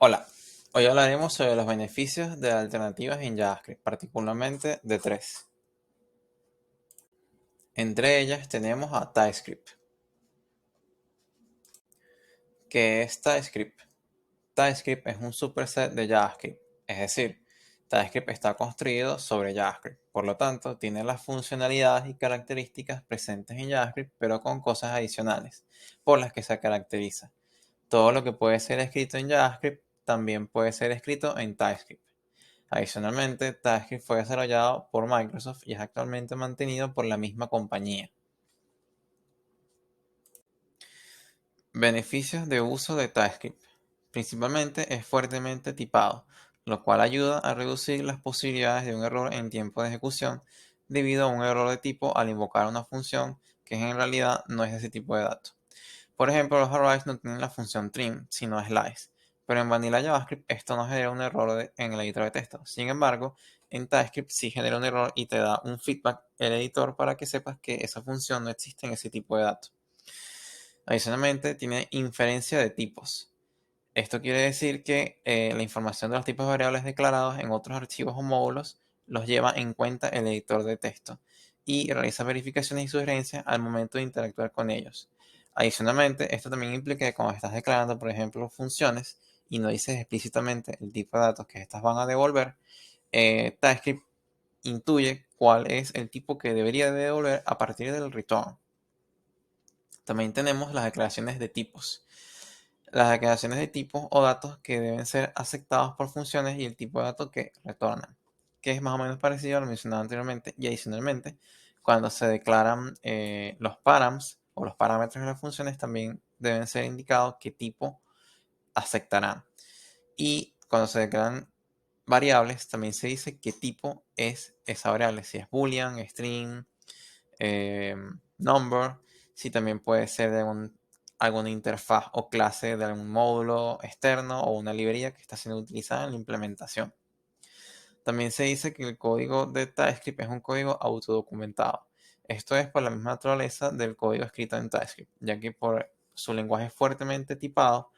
Hola, hoy hablaremos sobre los beneficios de alternativas en JavaScript, particularmente de tres. Entre ellas tenemos a TypeScript. ¿Qué es TypeScript? TypeScript es un superset de JavaScript, es decir, TypeScript está construido sobre JavaScript, por lo tanto tiene las funcionalidades y características presentes en JavaScript, pero con cosas adicionales por las que se caracteriza. Todo lo que puede ser escrito en JavaScript también puede ser escrito en TypeScript. Adicionalmente, TypeScript fue desarrollado por Microsoft y es actualmente mantenido por la misma compañía. Beneficios de uso de TypeScript. Principalmente es fuertemente tipado, lo cual ayuda a reducir las posibilidades de un error en tiempo de ejecución debido a un error de tipo al invocar una función que en realidad no es de ese tipo de datos. Por ejemplo, los arrays no tienen la función trim, sino slice, pero en Vanilla JavaScript esto no genera un error en el editor de texto. Sin embargo, en TypeScript sí genera un error y te da un feedback el editor para que sepas que esa función no existe en ese tipo de datos. Adicionalmente, tiene inferencia de tipos. Esto quiere decir que la información de los tipos de variables declarados en otros archivos o módulos los lleva en cuenta el editor de texto y realiza verificaciones y sugerencias al momento de interactuar con ellos. Adicionalmente, esto también implica que cuando estás declarando, por ejemplo, funciones y no dices explícitamente el tipo de datos que estas van a devolver, TypeScript intuye cuál es el tipo que debería de devolver a partir del return. También tenemos las declaraciones de tipos. Las declaraciones de tipos o datos que deben ser aceptados por funciones y el tipo de datos que retornan, que es más o menos parecido a lo mencionado anteriormente. Y adicionalmente, cuando se declaran los params o los parámetros de las funciones, también deben ser indicados qué tipo aceptarán. Y cuando se declaran variables, también se dice qué tipo es esa variable, si es boolean, string, eh, number, si también puede ser de alguna interfaz o clase de algún módulo externo o una librería que está siendo utilizada en la implementación. También se dice que el código de TypeScript es un código autodocumentado. Esto es por la misma naturaleza del código escrito en TypeScript, ya que por su lenguaje fuertemente tipado,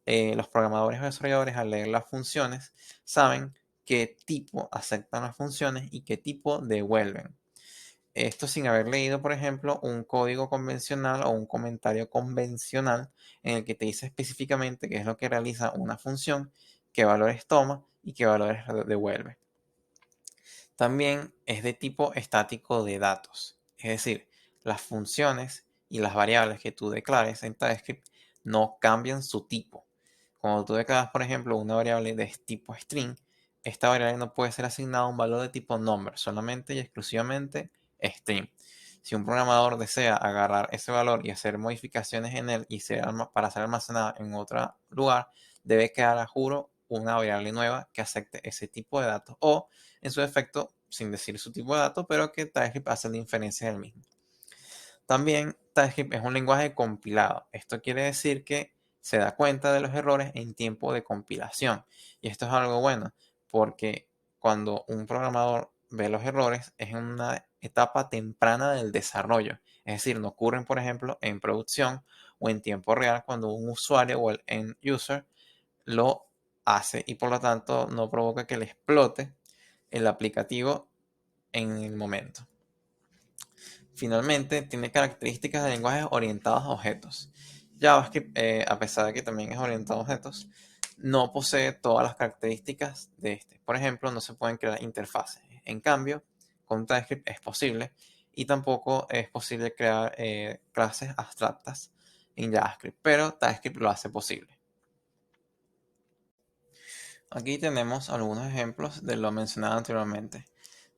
los programadores o desarrolladores al leer las funciones saben qué tipo aceptan las funciones y qué tipo devuelven. Esto sin haber leído, por ejemplo, un código convencional o un comentario convencional en el que te dice específicamente qué es lo que realiza una función, qué valores toma y qué valores devuelve. También es de tipo estático de datos, es decir, las funciones y las variables que tú declares en TypeScript no cambian su tipo. Cuando tú declaras, por ejemplo, una variable de tipo string, esta variable no puede ser asignada a un valor de tipo number, solamente y exclusivamente string. Si un programador desea agarrar ese valor y hacer modificaciones en él y para ser almacenada en otro lugar, debe quedar a juro una variable nueva que acepte ese tipo de datos o, en su defecto, sin decir su tipo de datos, pero que TypeScript hace la inferencia del mismo. También TypeScript es un lenguaje compilado. Esto quiere decir que se da cuenta de los errores en tiempo de compilación. Y esto es algo bueno, porque cuando un programador ve los errores es en una etapa temprana del desarrollo. Es decir, no ocurren, por ejemplo, en producción o en tiempo real cuando un usuario o el end user lo hace y por lo tanto no provoca que le explote el aplicativo en el momento. Finalmente, tiene características de lenguajes orientados a objetos. JavaScript, a pesar de que también es orientado a objetos, no posee todas las características de este. Por ejemplo, no se pueden crear interfaces. En cambio, con TypeScript es posible y tampoco es posible crear clases abstractas en JavaScript, pero TypeScript lo hace posible. Aquí tenemos algunos ejemplos de lo mencionado anteriormente.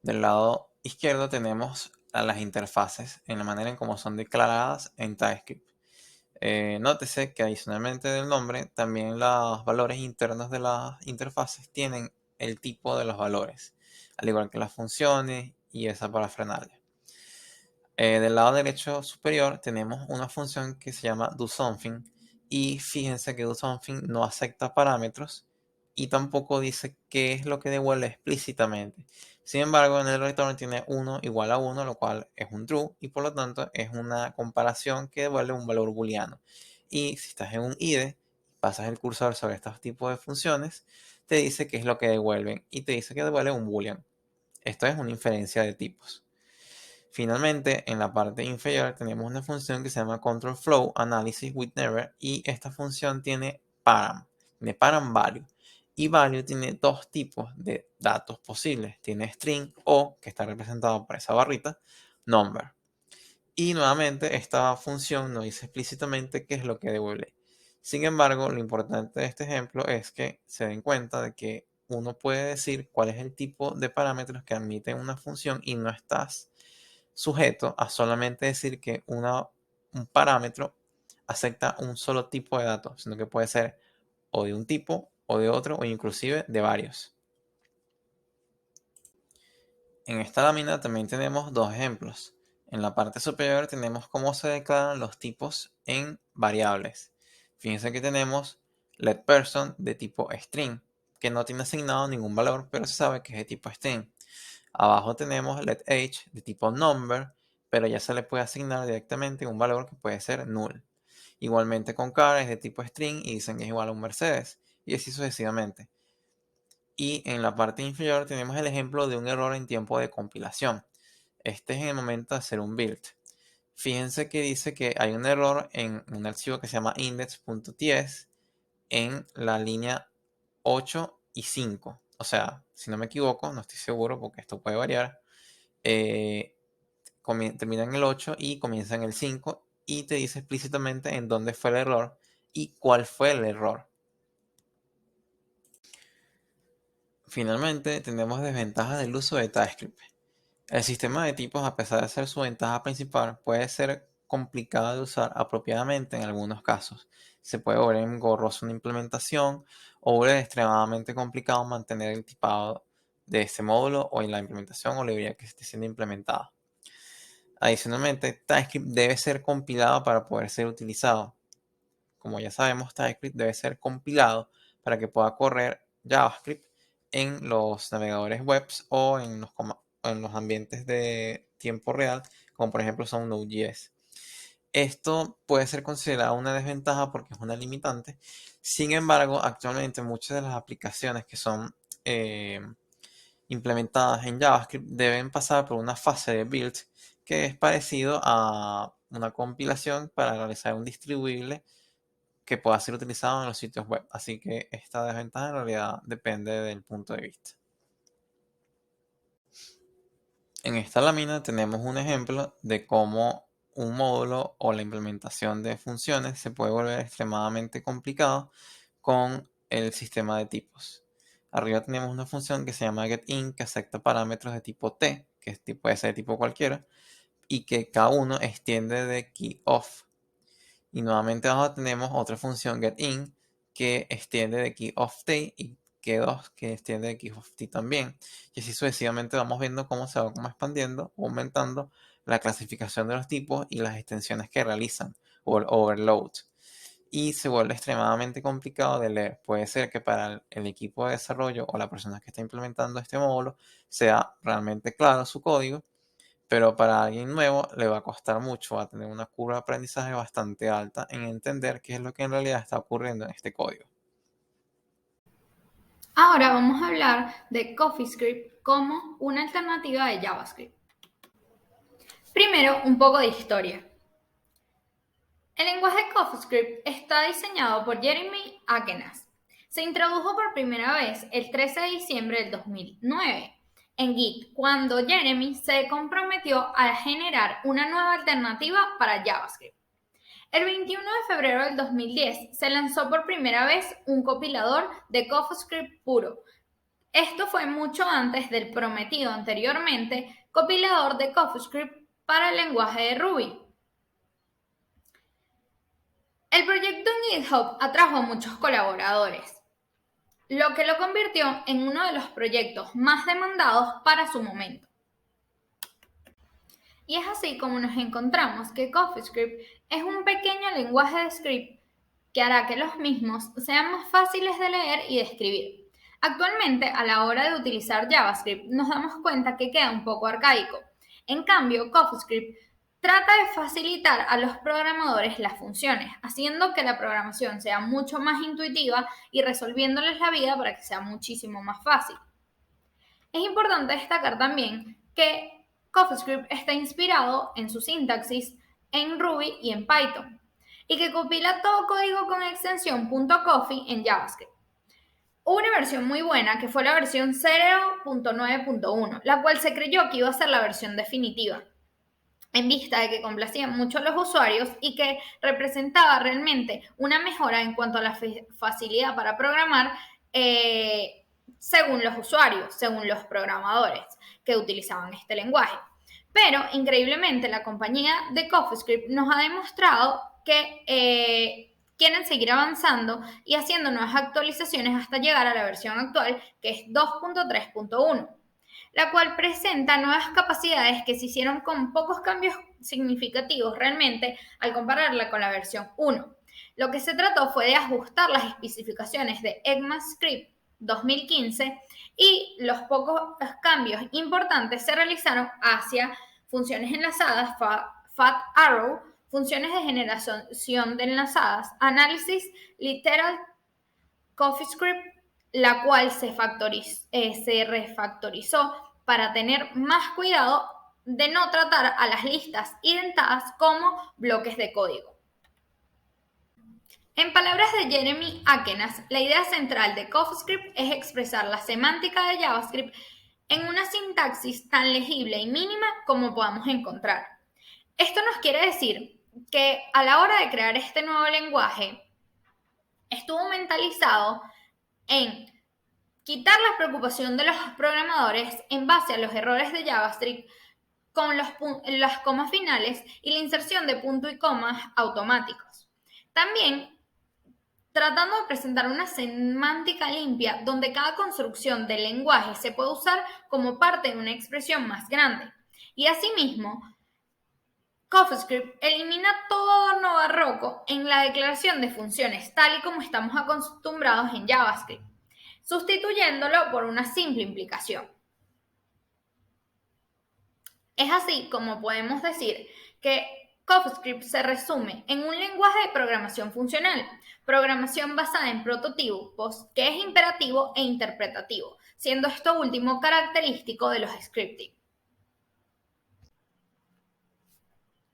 Del lado izquierdo tenemos a las interfaces en la manera en cómo son declaradas en TypeScript. Nótese que adicionalmente del nombre, también los valores internos de las interfaces tienen el tipo de los valores, al igual que las funciones y esa para frenarle. Del lado derecho superior tenemos una función que se llama doSomething y fíjense que doSomething no acepta parámetros y tampoco dice qué es lo que devuelve explícitamente. Sin embargo, en el return tiene 1 igual a 1, lo cual es un true y por lo tanto es una comparación que devuelve un valor booleano. Y si estás en un IDE, pasas el cursor sobre estos tipos de funciones, te dice qué es lo que devuelven y te dice que devuelve un boolean. Esto es una inferencia de tipos. Finalmente, en la parte inferior tenemos una función que se llama control flow analysis with never y esta función tiene param value. Y value tiene dos tipos de datos posibles. Tiene string o, que está representado por esa barrita, number. Y nuevamente esta función no dice explícitamente qué es lo que devuelve. Sin embargo, lo importante de este ejemplo es que se den cuenta de que uno puede decir cuál es el tipo de parámetros que admite una función y no estás sujeto a solamente decir que un parámetro acepta un solo tipo de datos, sino que puede ser o de un tipo o de otro o inclusive de varios. En esta lámina también tenemos dos ejemplos. En la parte superior tenemos cómo se declaran los tipos en variables. Fíjense que tenemos letPerson de tipo string, que no tiene asignado ningún valor, pero se sabe que es de tipo string. Abajo tenemos letAge de tipo number, pero ya se le puede asignar directamente un valor que puede ser null. Igualmente con car es de tipo string y dicen que es igual a un Mercedes, y así sucesivamente. Y en la parte inferior tenemos el ejemplo de un error en tiempo de compilación. Este es en el momento de hacer un build. Fíjense que dice que hay un error en un archivo que se llama index.ts en la línea 8 y 5. O sea, si no me equivoco, no estoy seguro porque esto puede variar. Termina en el 8 y comienza en el 5 y te dice explícitamente en dónde fue el error y cuál fue el error. Finalmente, tenemos desventajas del uso de TypeScript. El sistema de tipos, a pesar de ser su ventaja principal, puede ser complicado de usar apropiadamente en algunos casos. Se puede volver engorroso una implementación o volver extremadamente complicado mantener el tipado de ese módulo o en la implementación o librería que esté siendo implementada. Adicionalmente, TypeScript debe ser compilado para poder ser utilizado. Como ya sabemos, TypeScript debe ser compilado para que pueda correr JavaScript en los navegadores web o en los ambientes de tiempo real, como por ejemplo son Node.js. Esto puede ser considerado una desventaja porque es una limitante. Sin embargo, actualmente muchas de las aplicaciones que son implementadas en JavaScript deben pasar por una fase de build que es parecido a una compilación para realizar un distribuible que pueda ser utilizado en los sitios web. Así que esta desventaja en realidad depende del punto de vista. En esta lámina tenemos un ejemplo de cómo un módulo o la implementación de funciones se puede volver extremadamente complicado con el sistema de tipos. Arriba tenemos una función que se llama getIn que acepta parámetros de tipo T, que puede ser de tipo cualquiera, y que cada uno extiende de keyOff. Y nuevamente abajo tenemos otra función getIn que extiende de keyOffT y key2 que extiende de keyOffT también. Y así sucesivamente vamos viendo cómo se va como expandiendo o aumentando la clasificación de los tipos y las extensiones que realizan o el overload. Y se vuelve extremadamente complicado de leer. Puede ser que para el equipo de desarrollo o la persona que está implementando este módulo sea realmente claro su código, pero para alguien nuevo le va a costar mucho, va a tener una curva de aprendizaje bastante alta en entender qué es lo que en realidad está ocurriendo en este código. Ahora vamos a hablar de CoffeeScript como una alternativa de JavaScript. Primero, un poco de historia. El lenguaje CoffeeScript está diseñado por Jeremy Akenas. Se introdujo por primera vez el 13 de diciembre del 2009 en Git, cuando Jeremy se comprometió a generar una nueva alternativa para JavaScript. El 21 de febrero del 2010 se lanzó por primera vez un compilador de CoffeeScript puro. Esto fue mucho antes del prometido anteriormente compilador de CoffeeScript para el lenguaje de Ruby. El proyecto en GitHub atrajo a muchos colaboradores, lo que lo convirtió en uno de los proyectos más demandados para su momento. Y es así como nos encontramos que CoffeeScript es un pequeño lenguaje de script que hará que los mismos sean más fáciles de leer y de escribir. Actualmente, a la hora de utilizar JavaScript, nos damos cuenta que queda un poco arcaico. En cambio, CoffeeScript trata de facilitar a los programadores las funciones, haciendo que la programación sea mucho más intuitiva y resolviéndoles la vida para que sea muchísimo más fácil. Es importante destacar también que CoffeeScript está inspirado en su sintaxis en Ruby y en Python, y que compila todo código con extensión .coffee en JavaScript. Hubo una versión muy buena que fue la versión 0.9.1, la cual se creyó que iba a ser la versión definitiva, en vista de que complacía mucho a los usuarios y que representaba realmente una mejora en cuanto a la facilidad para programar según los usuarios, según los programadores que utilizaban este lenguaje. Pero, increíblemente, la compañía de CoffeeScript nos ha demostrado que quieren seguir avanzando y haciendo nuevas actualizaciones hasta llegar a la versión actual, que es 2.3.1, la cual presenta nuevas capacidades que se hicieron con pocos cambios significativos realmente al compararla con la versión 1. Lo que se trató fue de ajustar las especificaciones de ECMAScript 2015 y los pocos cambios importantes se realizaron hacia funciones enlazadas, Fat Arrow, funciones de generación de enlazadas, análisis literal, CoffeeScript, la cual se refactorizó para tener más cuidado de no tratar a las listas identadas como bloques de código. En palabras de Jeremy Akenas, la idea central de CoffeeScript es expresar la semántica de JavaScript en una sintaxis tan legible y mínima como podamos encontrar. Esto nos quiere decir que a la hora de crear este nuevo lenguaje, estuvo mentalizado en quitar la preocupación de los programadores en base a los errores de JavaScript con las comas finales y la inserción de punto y comas automáticos. También tratando de presentar una semántica limpia donde cada construcción del lenguaje se puede usar como parte de una expresión más grande. Y asimismo, CoffeeScript elimina todo adorno barroco en la declaración de funciones, tal y como estamos acostumbrados en JavaScript, sustituyéndolo por una simple implicación. Es así como podemos decir que CoffeeScript se resume en un lenguaje de programación funcional, programación basada en prototipos que es imperativo e interpretativo, siendo esto último característico de los scripting.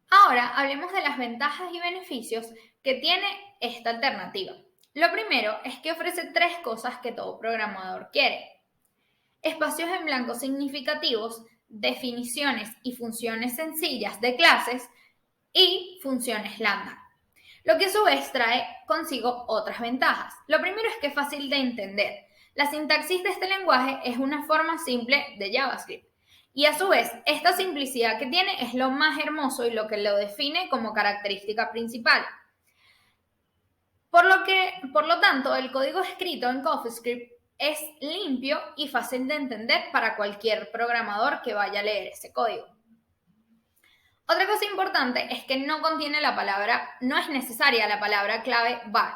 Ahora hablemos de las ventajas y beneficios que tiene esta alternativa. Lo primero es que ofrece 3 cosas que todo programador quiere: espacios en blanco significativos, definiciones y funciones sencillas de clases y funciones lambda, lo que a su vez trae consigo otras ventajas. Lo primero es que es fácil de entender. La sintaxis de este lenguaje es una forma simple de JavaScript. Y a su vez, esta simplicidad que tiene es lo más hermoso y lo que lo define como característica principal. Por lo tanto, el código escrito en CoffeeScript es limpio y fácil de entender para cualquier programador que vaya a leer ese código. Otra cosa importante es que no es necesaria la palabra clave var.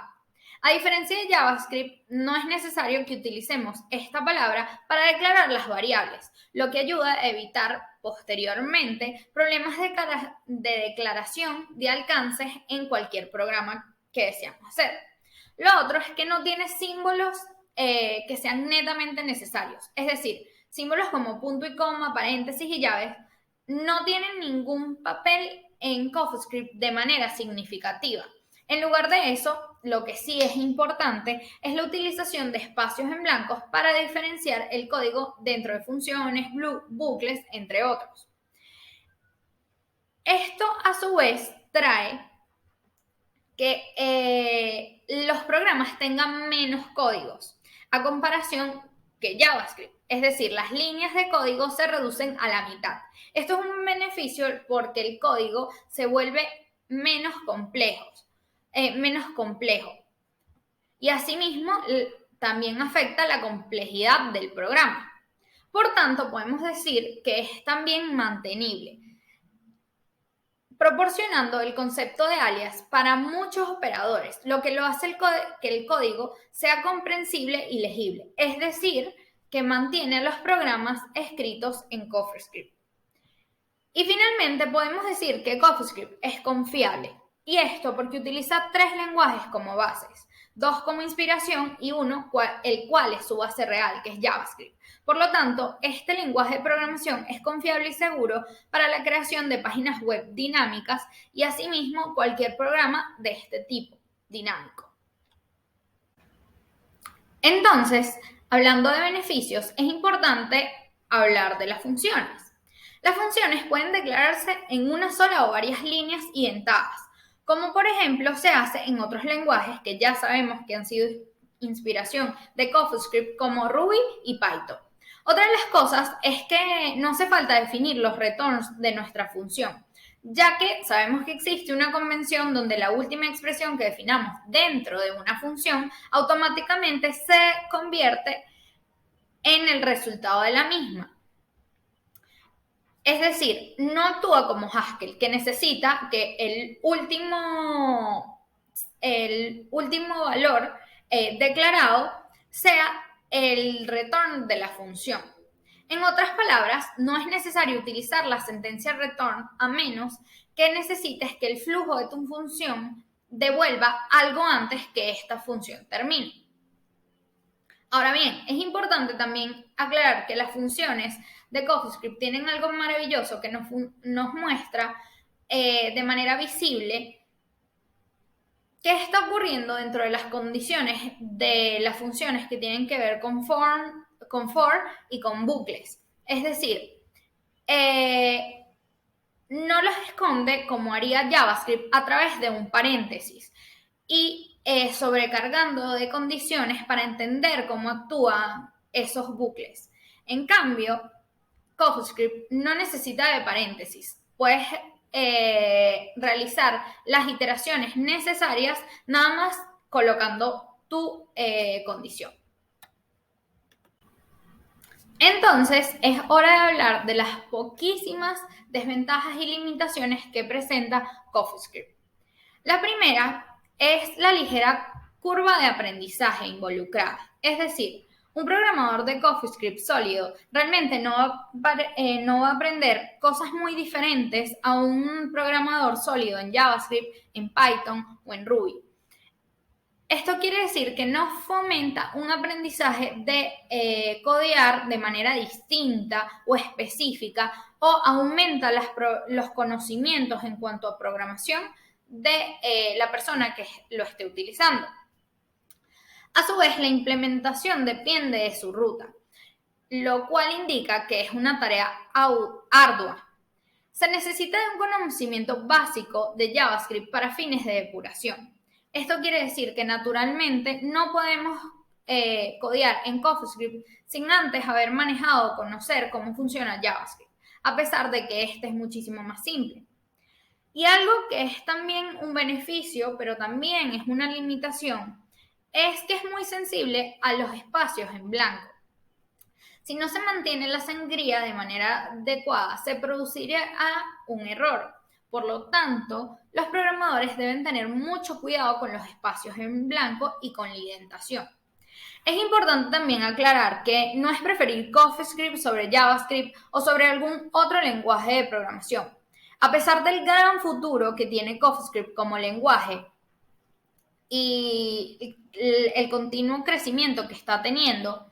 A diferencia de JavaScript, no es necesario que utilicemos esta palabra para declarar las variables, lo que ayuda a evitar posteriormente problemas de declaración de alcances en cualquier programa que deseamos hacer. Lo otro es que no tiene símbolos que sean netamente necesarios, es decir, símbolos como punto y coma, paréntesis y llaves no tienen ningún papel en CoffeeScript de manera significativa. En lugar de eso, lo que sí es importante es la utilización de espacios en blancos para diferenciar el código dentro de funciones, bucles, entre otros. Esto a su vez trae que los programas tengan menos códigos a comparación que JavaScript. Es decir, las líneas de código se reducen a la mitad. Esto es un beneficio porque el código se vuelve menos complejo. Y asimismo también afecta la complejidad del programa. Por tanto, podemos decir que es también mantenible, proporcionando el concepto de alias para muchos operadores, lo que lo hace que el código sea comprensible y legible, es decir, que mantiene los programas escritos en CoffeeScript. Y finalmente podemos decir que CoffeeScript es confiable, y esto porque utiliza 3 lenguajes como bases, 2 como inspiración y uno el cual es su base real, que es JavaScript. Por lo tanto, este lenguaje de programación es confiable y seguro para la creación de páginas web dinámicas y asimismo cualquier programa de este tipo, dinámico. Entonces, hablando de beneficios, es importante hablar de las funciones. Las funciones pueden declararse en una sola o varias líneas identadas, como por ejemplo se hace en otros lenguajes que ya sabemos que han sido inspiración de CoffeeScript como Ruby y Python. Otra de las cosas es que no hace falta definir los returns de nuestra función, ya que sabemos que existe una convención donde la última expresión que definamos dentro de una función automáticamente se convierte en el resultado de la misma. Es decir, no actúa como Haskell, que necesita que el último valor declarado sea el return de la función. En otras palabras, no es necesario utilizar la sentencia return a menos que necesites que el flujo de tu función devuelva algo antes que esta función termine. Ahora bien, es importante también aclarar que las funciones de CoffeeScript tienen algo maravilloso que nos muestra de manera visible qué está ocurriendo dentro de las condiciones de las funciones que tienen que ver con for y con bucles. Es decir, no los esconde como haría JavaScript a través de un paréntesis y sobrecargando de condiciones para entender cómo actúan esos bucles. En cambio, CoffeeScript no necesita de paréntesis. Puedes realizar las iteraciones necesarias nada más colocando tu condición. Entonces, es hora de hablar de las poquísimas desventajas y limitaciones que presenta CoffeeScript. La primera es la ligera curva de aprendizaje involucrada. Es decir, un programador de CoffeeScript sólido realmente no va a aprender cosas muy diferentes a un programador sólido en JavaScript, en Python o en Ruby. Esto quiere decir que no fomenta un aprendizaje de codear de manera distinta o específica o aumenta los conocimientos en cuanto a programación de la persona que lo esté utilizando. A su vez, la implementación depende de su ruta, lo cual indica que es una tarea ardua. Se necesita de un conocimiento básico de JavaScript para fines de depuración. Esto quiere decir que naturalmente no podemos codear en CoffeeScript sin antes haber manejado o conocer cómo funciona JavaScript, a pesar de que este es muchísimo más simple. Y algo que es también un beneficio, pero también es una limitación, es que es muy sensible a los espacios en blanco. Si no se mantiene la sangría de manera adecuada, se produciría un error. Por lo tanto, los programadores deben tener mucho cuidado con los espacios en blanco y con la indentación. Es importante también aclarar que no es preferir CoffeeScript sobre JavaScript o sobre algún otro lenguaje de programación. A pesar del gran futuro que tiene CoffeeScript como lenguaje y el continuo crecimiento que está teniendo,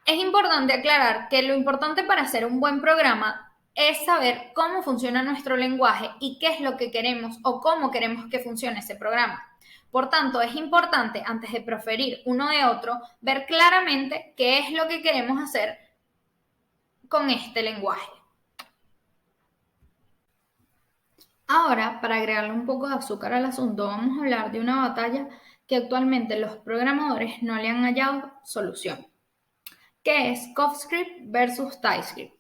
es importante aclarar que lo importante para hacer un buen programa es saber cómo funciona nuestro lenguaje y qué es lo que queremos o cómo queremos que funcione ese programa. Por tanto, es importante, antes de preferir uno de otro, ver claramente qué es lo que queremos hacer con este lenguaje. Ahora, para agregarle un poco de azúcar al asunto, vamos a hablar de una batalla que actualmente los programadores no le han hallado solución, que es CoffeeScript versus TypeScript.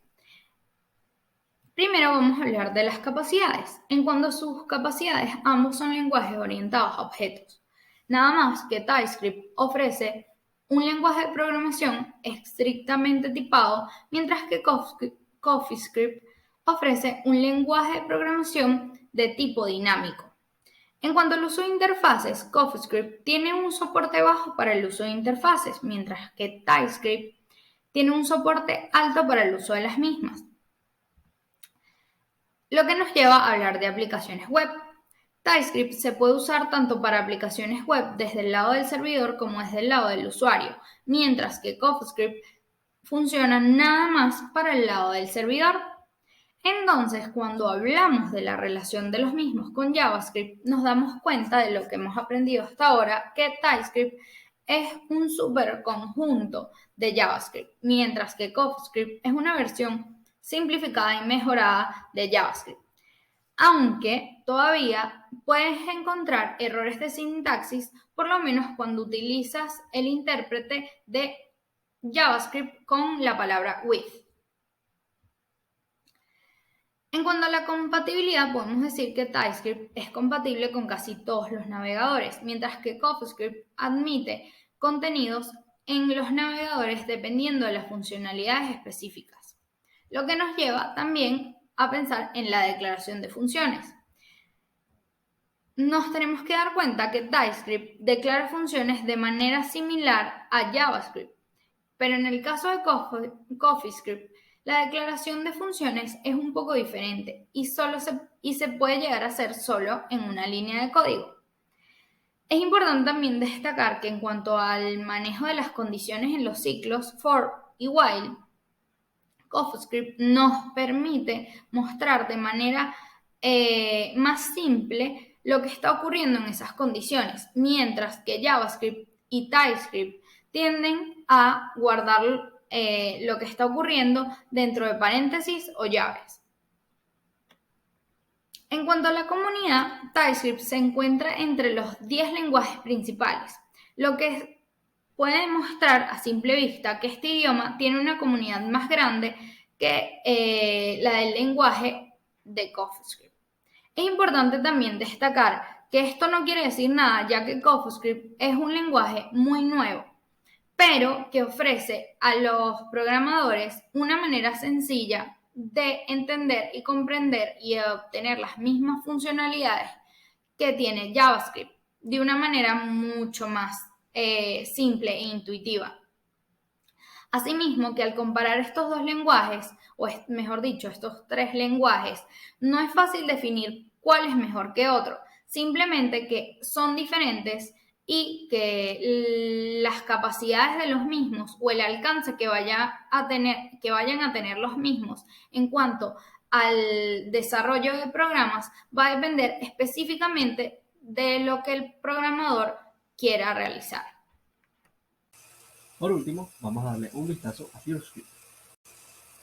Primero vamos a hablar de las capacidades. En cuanto a sus capacidades, ambos son lenguajes orientados a objetos. Nada más que TypeScript ofrece un lenguaje de programación estrictamente tipado, mientras que CoffeeScript ofrece un lenguaje de programación de tipo dinámico. En cuanto al uso de interfaces, CoffeeScript tiene un soporte bajo para el uso de interfaces, mientras que TypeScript tiene un soporte alto para el uso de las mismas. Lo que nos lleva a hablar de aplicaciones web. TypeScript se puede usar tanto para aplicaciones web desde el lado del servidor como desde el lado del usuario, mientras que CoffeeScript funciona nada más para el lado del servidor. Entonces, cuando hablamos de la relación de los mismos con JavaScript, nos damos cuenta de lo que hemos aprendido hasta ahora, que TypeScript es un superconjunto de JavaScript, mientras que CoffeeScript es una versión simplificada y mejorada de JavaScript. Aunque todavía puedes encontrar errores de sintaxis, por lo menos cuando utilizas el intérprete de JavaScript con la palabra with. En cuanto a la compatibilidad, podemos decir que TypeScript es compatible con casi todos los navegadores, mientras que CoffeeScript admite contenidos en los navegadores dependiendo de las funcionalidades específicas. Lo que nos lleva también a pensar en la declaración de funciones. Nos tenemos que dar cuenta que TypeScript declara funciones de manera similar a JavaScript, pero en el caso de CoffeeScript, la declaración de funciones es un poco diferente y se puede llegar a hacer solo en una línea de código. Es importante también destacar que en cuanto al manejo de las condiciones en los ciclos for y while, CoffeeScript nos permite mostrar de manera más simple lo que está ocurriendo en esas condiciones, mientras que JavaScript y TypeScript tienden a guardar lo que está ocurriendo dentro de paréntesis o llaves. En cuanto a la comunidad, TypeScript se encuentra entre los 10 lenguajes principales, lo que puede mostrar a simple vista que este idioma tiene una comunidad más grande que la del lenguaje de CoffeeScript. Es importante también destacar que esto no quiere decir nada, ya que CoffeeScript es un lenguaje muy nuevo, pero que ofrece a los programadores una manera sencilla de entender y comprender y de obtener las mismas funcionalidades que tiene JavaScript de una manera mucho más simple e intuitiva. Asimismo, que al comparar estos dos lenguajes, o mejor dicho, estos tres lenguajes, no es fácil definir cuál es mejor que otro, simplemente que son diferentes y que las capacidades de los mismos o el alcance que vayan a tener los mismos en cuanto al desarrollo de programas va a depender específicamente de lo que el programador quiera realizar. Por último, vamos a darle un vistazo a PureScript.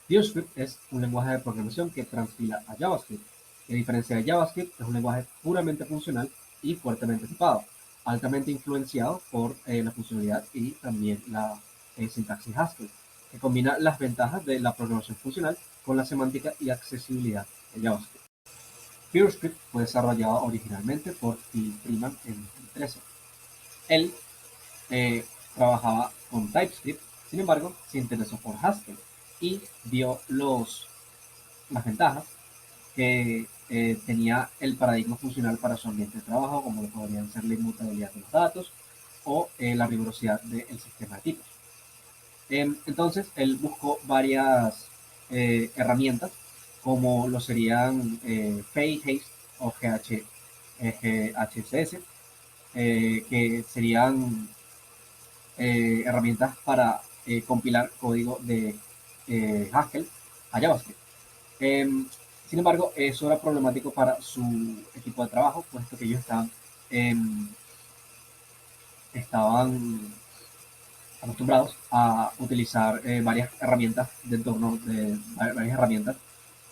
PureScript es un lenguaje de programación que transpila a JavaScript. A diferencia de JavaScript, es un lenguaje puramente funcional y fuertemente tipado, altamente influenciado por la funcionalidad y también la sintaxis Haskell, que combina las ventajas de la programación funcional con la semántica y accesibilidad de JavaScript. PureScript fue desarrollado originalmente por Phil Freeman en 2013. Él trabajaba con TypeScript, sin embargo, se interesó por Haskell y vio las ventajas que tenía el paradigma funcional para su ambiente de trabajo, como lo podrían ser la inmutabilidad de los datos o la rigurosidad del sistema de tipos. Entonces, él buscó varias herramientas, como lo serían Pay, Haste o GHCS, que serían herramientas para compilar código de Haskell a JavaScript. Sin embargo, eso era problemático para su equipo de trabajo, puesto que ellos estaban acostumbrados a utilizar varias herramientas de entorno, varias herramientas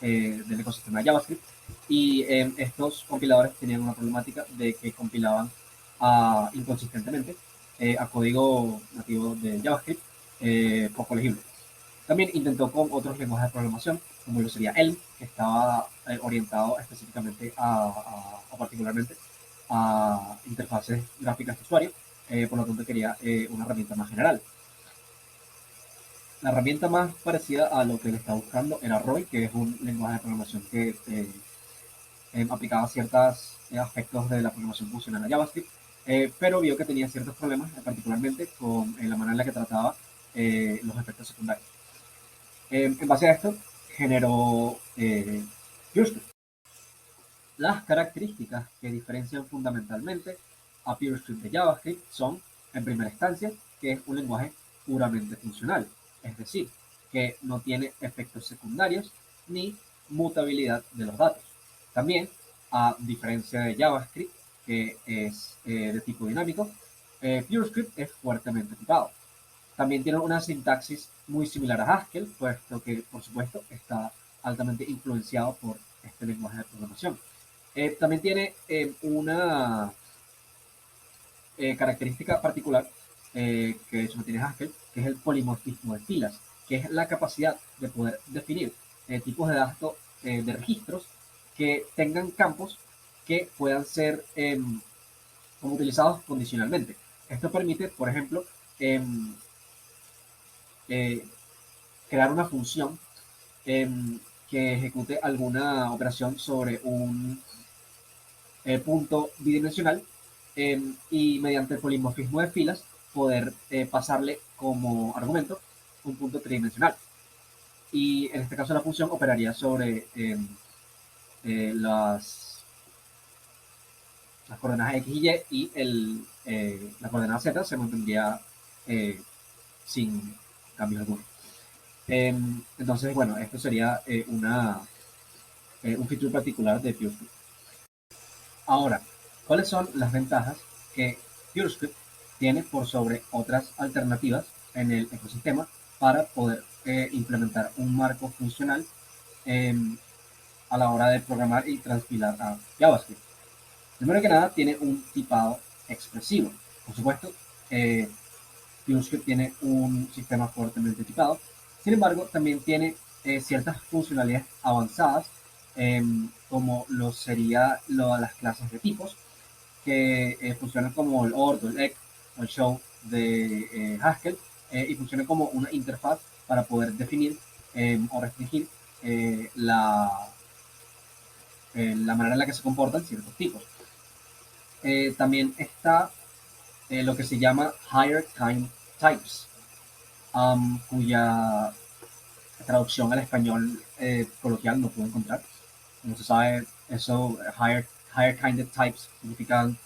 del ecosistema de JavaScript, y estos compiladores tenían una problemática de que compilaban inconsistentemente a código nativo de JavaScript poco legible. También intentó con otros lenguajes de programación, como lo sería Elm, que estaba orientado específicamente o particularmente a interfaces gráficas de usuario, por lo tanto quería una herramienta más general. La herramienta más parecida a lo que él estaba buscando era Roy, que es un lenguaje de programación que aplicaba ciertos aspectos de la programación funcional a JavaScript, pero vio que tenía ciertos problemas, particularmente con la manera en la que trataba los efectos secundarios. En base a esto, generó PureScript. Las características que diferencian fundamentalmente a PureScript de JavaScript son, en primera instancia, que es un lenguaje puramente funcional, es decir, que no tiene efectos secundarios ni mutabilidad de los datos. También, a diferencia de JavaScript, que es de tipo dinámico, PureScript es fuertemente tipado. También tiene una sintaxis muy similar a Haskell, puesto que, por supuesto, está altamente influenciado por este lenguaje de programación. También tiene una característica particular que de hecho no tiene Haskell, que es el polimorfismo de filas, que es la capacidad de poder definir tipos de datos de registros que tengan campos que puedan ser como utilizados condicionalmente. Esto permite, por ejemplo, eh, crear una función que ejecute alguna operación sobre un punto bidimensional y mediante el polimorfismo de filas poder pasarle como argumento un punto tridimensional. Y en este caso la función operaría sobre las coordenadas X y Y y la coordenada Z se mantendría sin cambios algunos. Entonces, bueno, esto sería un feature particular de PureScript. Ahora, ¿cuáles son las ventajas que PureScript tiene por sobre otras alternativas en el ecosistema para poder implementar un marco funcional eh, a la hora de programar y transpilar a JavaScript? Primero que nada, tiene un tipado expresivo. Por supuesto, PureScript tiene un sistema fuertemente tipado. Sin embargo, también tiene ciertas funcionalidades avanzadas, como lo sería las clases de tipos, que funcionan como el OR, el ECK o el SHOW de Haskell, y funcionan como una interfaz para poder definir o restringir la manera en la que se comportan ciertos tipos. También está lo que se llama Higher Kind Types, cuya traducción al español coloquial no puedo encontrar. Como se sabe, eso, higher Kind Types significan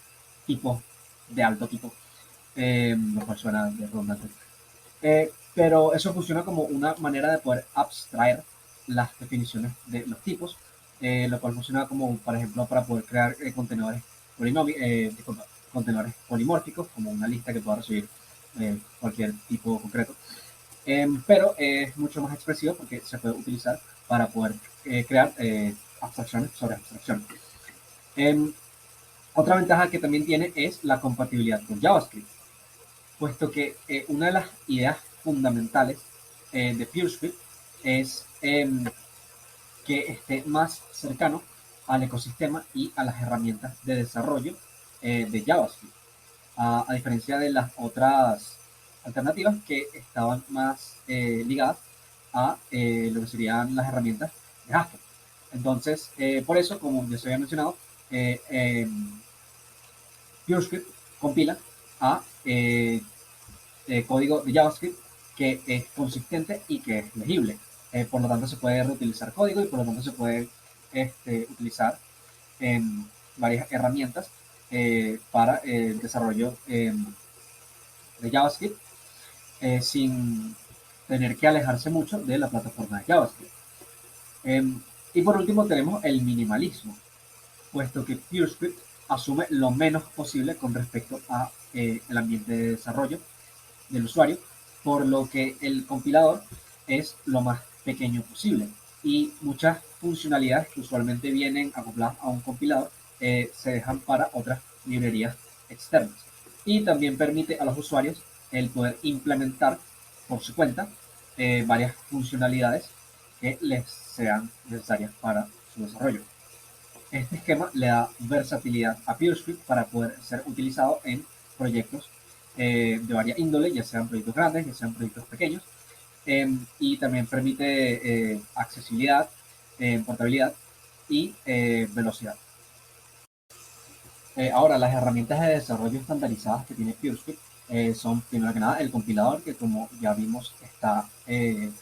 tipos de alto tipo, lo cual suena de redundante. Pero eso funciona como una manera de poder abstraer las definiciones de los tipos, lo cual funciona como, por ejemplo, para poder crear contenedores polimórficos, como una lista que pueda recibir cualquier tipo concreto. Pero es mucho más expresivo porque se puede utilizar para poder crear abstracciones sobre abstracciones. Otra ventaja que también tiene es la compatibilidad con JavaScript, puesto que una de las ideas fundamentales de PureScript es que esté más cercano al ecosistema y a las herramientas de desarrollo de JavaScript, a diferencia de las otras alternativas que estaban más ligadas a lo que serían las herramientas de Haskell. Entonces, por eso, como ya se había mencionado, PureScript compila a código de JavaScript que es consistente y que es legible. Por lo tanto, se puede reutilizar código y por lo tanto se puede utilizar varias herramientas para el desarrollo de JavaScript sin tener que alejarse mucho de la plataforma de JavaScript. Y por último tenemos el minimalismo, puesto que PureScript asume lo menos posible con respecto a el ambiente de desarrollo del usuario, por lo que el compilador es lo más pequeño posible y muchas funcionalidades que usualmente vienen acopladas a un compilador se dejan para otras librerías externas, y también permite a los usuarios el poder implementar por su cuenta varias funcionalidades que les sean necesarias para su desarrollo. Este esquema le da versatilidad a PureScript para poder ser utilizado en proyectos de varias índole, ya sean proyectos grandes, ya sean proyectos pequeños, y también permite accesibilidad, portabilidad y velocidad. Ahora, las herramientas de desarrollo estandarizadas que tiene PureScript son, primero que nada, el compilador, que como ya vimos está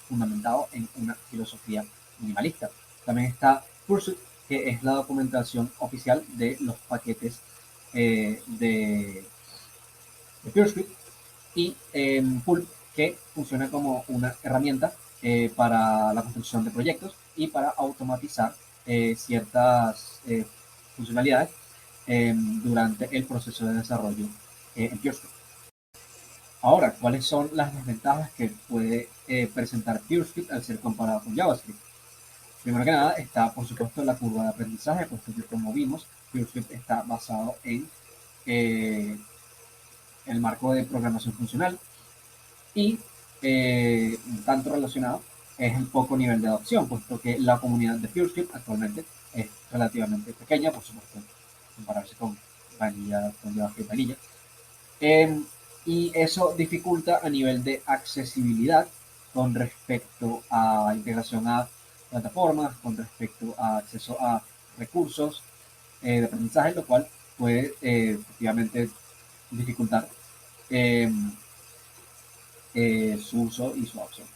fundamentado en una filosofía minimalista. También está Pursuit, que es la documentación oficial de los paquetes de PureScript, y Pulp, que funciona como una herramienta para la construcción de proyectos y para automatizar ciertas funcionalidades durante el proceso de desarrollo en PureScript. Ahora, ¿cuáles son las desventajas que puede presentar PureScript al ser comparado con JavaScript? Primero que nada está, por supuesto, la curva de aprendizaje, puesto que, como vimos, PureScript está basado en el marco de programación funcional, y tanto relacionado es el poco nivel de adopción, puesto que la comunidad de PureScript actualmente es relativamente pequeña, por supuesto, compararse con Vanilla, con JavaScript Vanilla. Y eso dificulta a nivel de accesibilidad con respecto a integración a plataformas, con respecto a acceso a recursos de aprendizaje, lo cual puede efectivamente dificultar eh, su uso y su adopción.